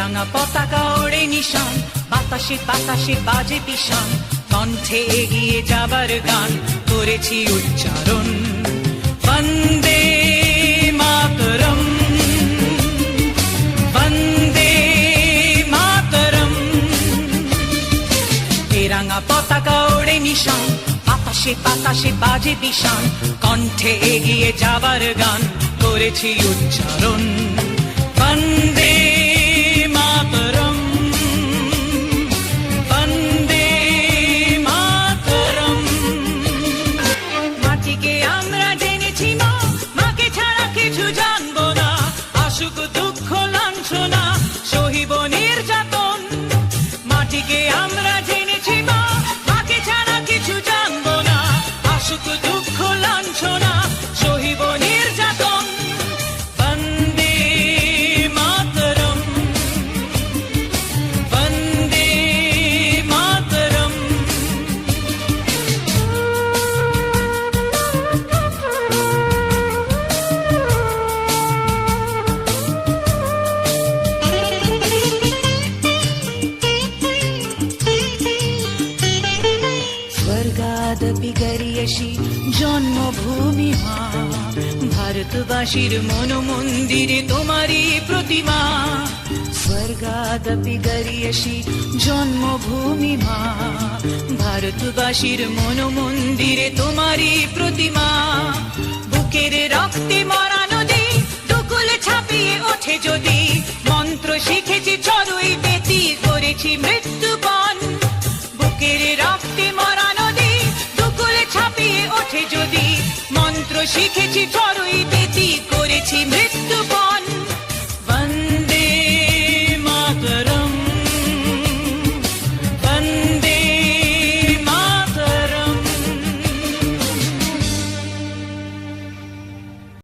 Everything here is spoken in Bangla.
তেরাঙা পতাকা ওড়ে নিশান, বাতাসে বাতাসে বাজে পিশান, কণ্ঠে এগিয়ে যাবার গান করেছি উচ্চারণ। বন্দে মাতরম, বন্দে মাতরম। তেরাঙা পতাকা ওড়ে নিশান, বাতাসে বাতাসে বাজে পিশান, কণ্ঠে এগিয়ে যাবার গান করেছি উচ্চারণ। বন্দে মাতরম, বন্দে মাতরম। মাটিকে আমরা জেনেছি মা, মাকে ছাড়া কিছু জানবো না। আসুক দুঃখ লাঞ্ছনা, সহিব নির্যাতন। মাটিকে আমরা জেনেছি মা, মাকে ছাড়া কিছু জানবো না। আসুক দুঃখ লাঞ্ছনা, সহিব নির্যাতন। বন্দে মাতরম, বন্দে মাতরম। স্বর্গাদপি গরিয়সী জন্মভূমি মা, ভারতবাসীর মন মন্দিরে তোমারই প্রতিমা। স্বর্গাদপি গরিয়সী জন্মভূমি মা, ভারতবাসীর মন মন্দিরে তোমারই প্রতিমা। বুকের রক্তে মরা নদী, দুকুল ছাপিয়ে ওঠে যদি, মন্ত্র শিখেছি চড়ুই বেতি, করেছি মৃত্যুপণ। বুকের রক্তে মরা নদী, দুকুল ছাপিয়ে ওঠে যদি, মন্ত্র শিখেছি চড়ুই বেতি।